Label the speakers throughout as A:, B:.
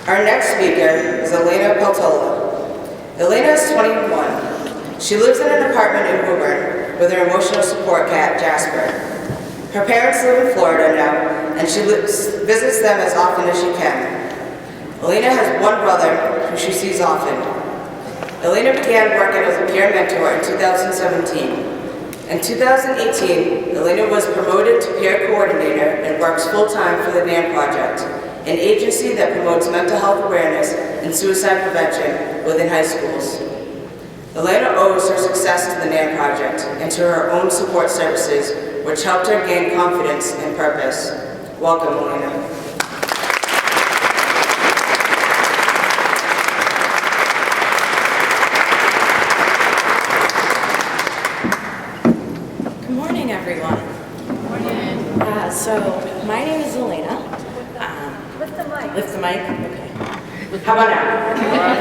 A: Our next speaker is Elena Buffalo. Elena is 21. She lives in an apartment in Woburn with her emotional support cat, Jasper. Her parents live in Florida now, and she visits them as often as she can. Elena has one brother who she sees often. Elena began working as a peer mentor in 2017. In 2018, Elena was promoted to peer coordinator and works full-time for the NAN Project, an agency that promotes mental health awareness and suicide prevention within high schools. Elena owes her success to the NAN Project and to her own support services, which helped her gain confidence and purpose. Welcome, Elena.
B: Good morning, everyone.
C: Good morning.
B: So, my name is Elena.
C: Lift the mic.
B: Lift the mic? Okay. How about now?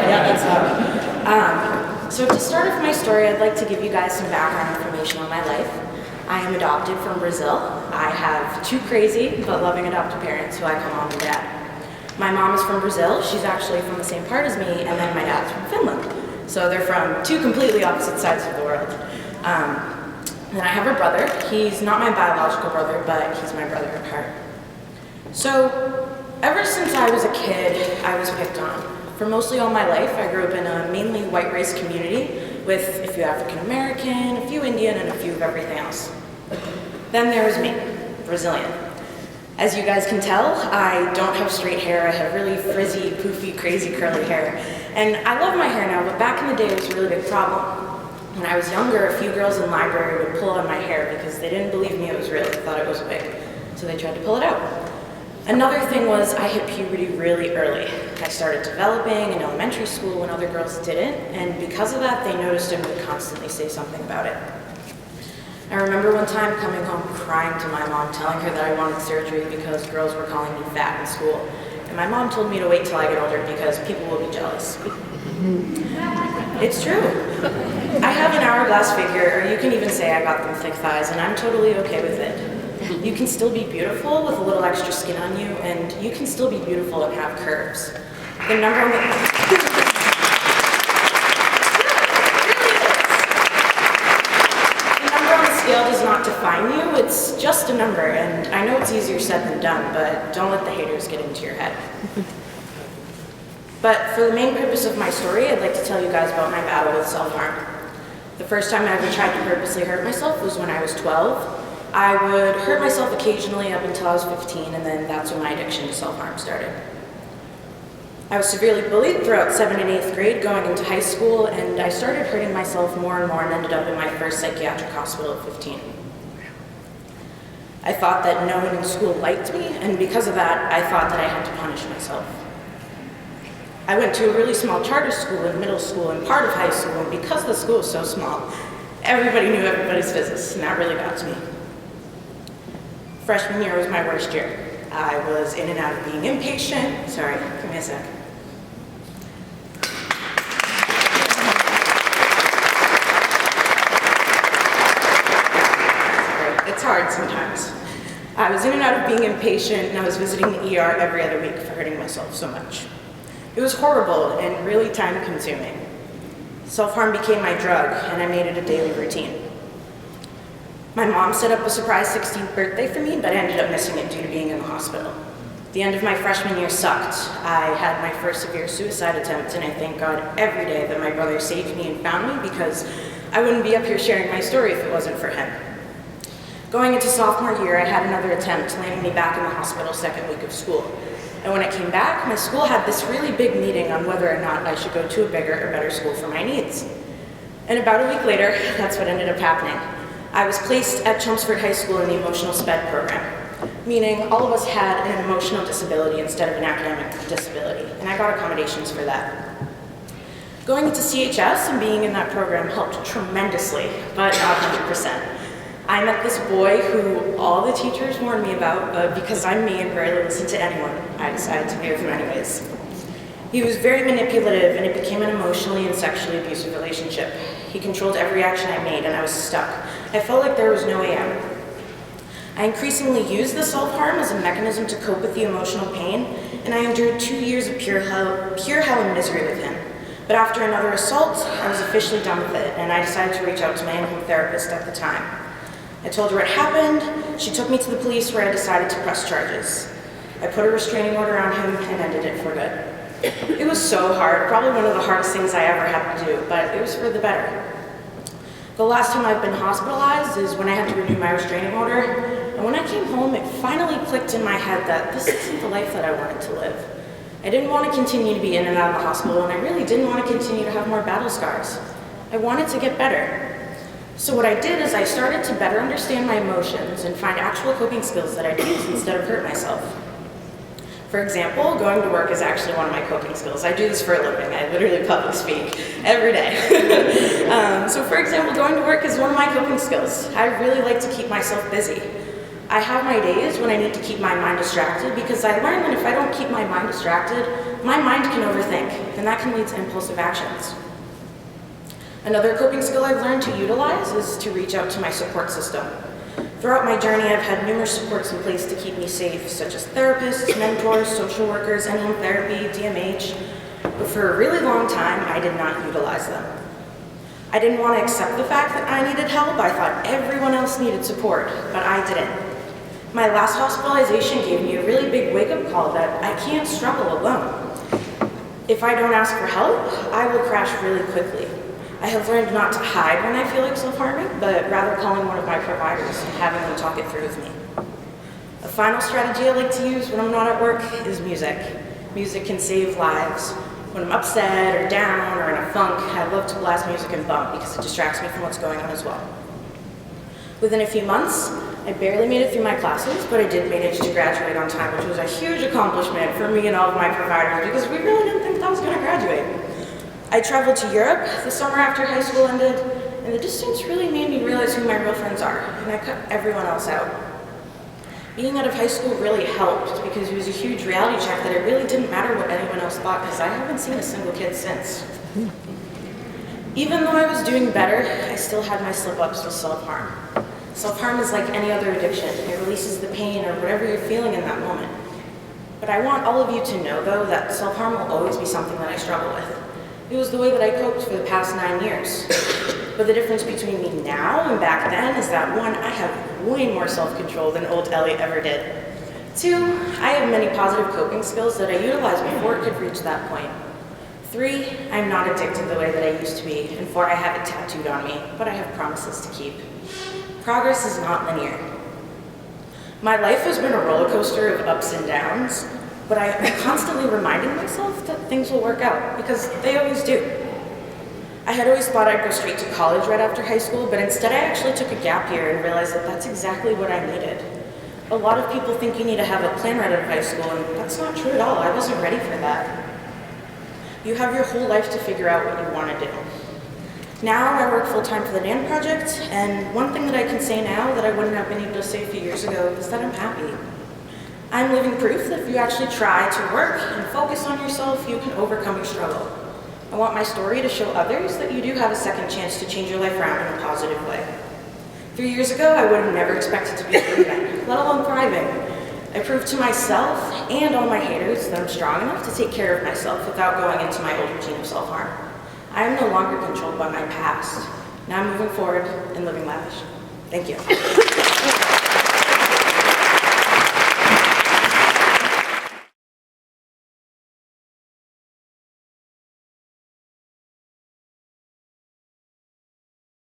B: Yeah, that's how. So to start off my story, I'd like to give you guys some background information on my life. I am adopted from Brazil. I have two crazy but loving adopted parents who I call mom and dad. My mom is from Brazil. She's actually from the same part as me, and then my dad's from Finland. So they're from two completely opposite sides of the world. Then I have a brother. He's not my biological brother, but he's my brother at heart. So ever since I was a kid, I was picked on. For mostly all my life, I grew up in a mainly white race community with a few African American, a few Indian, and a few of everything else. Then there was me, Brazilian. As you guys can tell, I don't have straight hair. I have really frizzy, poofy, crazy curly hair. And I love my hair now, but back in the day it was a really big problem. When I was younger, a few girls in the library would pull on my hair because they didn't believe me it was real. They thought it was a wig. So they tried to pull it out. Another thing was I hit puberty really early. I started developing in elementary school when other girls didn't, and because of that, they noticed and would constantly say something about it. I remember one time coming home crying to my mom, telling her that I wanted surgery because girls were calling me fat in school. And my mom told me to wait till I get older because people will be jealous. It's true. I have an hourglass figure, or you can even say I got them thick thighs, and I'm totally okay with it. You can still be beautiful with a little extra skin on you, and you can still be beautiful and have curves. The number on the scale does not define you, it's just a number, and I know it's easier said than done, but don't let the haters get into your head. But for the main purpose of my story, I'd like to tell you guys about my battle with self-harm. The first time I ever tried to purposely hurt myself was when I was 12. I would hurt myself occasionally up until I was 15, and then that's when my addiction to self-harm started. I was severely bullied throughout 7th and 8th grade going into high school, and I started hurting myself more and more and ended up in my first psychiatric hospital at 15. I thought that no one in school liked me, and because of that, I thought that I had to punish myself. I went to a really small charter school in middle school and part of high school, and because the school was so small, everybody knew everybody's business, and that really got to me. Freshman year was my worst year. I was in and out of being impatient. Sorry, give me a sec. It's hard sometimes. I was in and out of being impatient, and I was visiting the ER every other week for hurting myself so much. It was horrible and really time-consuming. Self-harm became my drug, and I made it a daily routine. My mom set up a surprise 16th birthday for me, but I ended up missing it due to being in the hospital. The end of my freshman year sucked. I had my first severe suicide attempt, and I thank God every day that my brother saved me and found me, because I wouldn't be up here sharing my story if it wasn't for him. Going into sophomore year, I had another attempt, landing me back in the hospital second week of school. And when I came back, my school had this really big meeting on whether or not I should go to a bigger or better school for my needs. And about a week later, that's what ended up happening. I was placed at Chelmsford High School in the emotional SPED program, meaning all of us had an emotional disability instead of an academic disability, and I got accommodations for that. Going into CHS and being in that program helped tremendously, but not 100%. I met this boy who all the teachers warned me about, but because I'm me and rarely listen to anyone, I decided to be with him anyways. He was very manipulative, and it became an emotionally and sexually abusive relationship. He controlled every action I made, and I was stuck. I felt like there was no way out. I increasingly used the self-harm as a mechanism to cope with the emotional pain, and I endured 2 years of pure hell and misery with him. But after another assault, I was officially done with it, and I decided to reach out to my in-home therapist at the time. I told her what happened. She took me to the police, where I decided to press charges. I put a restraining order on him and ended it for good. It was so hard, probably one of the hardest things I ever had to do, but it was for the better. The last time I've been hospitalized is when I had to renew my restraining order, and when I came home, it finally clicked in my head that this isn't the life that I wanted to live. I didn't want to continue to be in and out of the hospital, and I really didn't want to continue to have more battle scars. I wanted to get better. So what I did is I started to better understand my emotions and find actual coping skills that I'd use instead of hurt myself. For example, going to work is actually one of my coping skills. I do this for a living. I literally public speak every day. So for example, going to work is one of my coping skills. I really like to keep myself busy. I have my days when I need to keep my mind distracted because I learned that if I don't keep my mind distracted, my mind can overthink, and that can lead to impulsive actions. Another coping skill I've learned to utilize is to reach out to my support system. Throughout my journey, I've had numerous supports in place to keep me safe, such as therapists, mentors, social workers, in-home therapy, DMH, but for a really long time, I did not utilize them. I didn't want to accept the fact that I needed help. I thought everyone else needed support, but I didn't. My last hospitalization gave me a really big wake-up call that I can't struggle alone. If I don't ask for help, I will crash really quickly. I have learned not to hide when I feel like self-harming, but rather calling one of my providers and having them talk it through with me. A final strategy I like to use when I'm not at work is music. Music can save lives. When I'm upset or down or in a funk, I love to blast music and bump because it distracts me from what's going on as well. Within a few months, I barely made it through my classes, but I did manage to graduate on time, which was a huge accomplishment for me and all of my providers because we really didn't think I was going to graduate. I traveled to Europe the summer after high school ended, and the distance really made me realize who my real friends are, and I cut everyone else out. Being out of high school really helped because it was a huge reality check that it really didn't matter what anyone else thought because I haven't seen a single kid since. Even though I was doing better, I still had my slip-ups with self-harm. Self-harm is like any other addiction. It releases the pain or whatever you're feeling in that moment. But I want all of you to know, though, that self-harm will always be something that I struggle with. It was the way that I coped for the past 9 years. But the difference between me now and back then is that 1, I have way more self-control than old Ellie ever did. 2, I have many positive coping skills that I utilized before it could reach that point. 3, I'm not addicted the way that I used to be. And 4, I have it tattooed on me, but I have promises to keep. Progress is not linear. My life has been a roller coaster of ups and downs, but I'm constantly reminding myself that things will work out, because they always do. I had always thought I'd go straight to college right after high school, but instead I actually took a gap year and realized that that's exactly what I needed. A lot of people think you need to have a plan right out of high school, and that's not true at all. I wasn't ready for that. You have your whole life to figure out what you want to do. Now I work full-time for the Dan Project, and one thing that I can say now that I wouldn't have been able to say a few years ago is that I'm happy. I'm living proof that if you actually try to work and focus on yourself, you can overcome your struggle. I want my story to show others that you do have a second chance to change your life around in a positive way. 3 years ago, I would have never expected to be living, let alone thriving. I proved to myself and all my haters that I'm strong enough to take care of myself without going into my old routine of self-harm. I am no longer controlled by my past. Now I'm moving forward and living lavish. Thank you.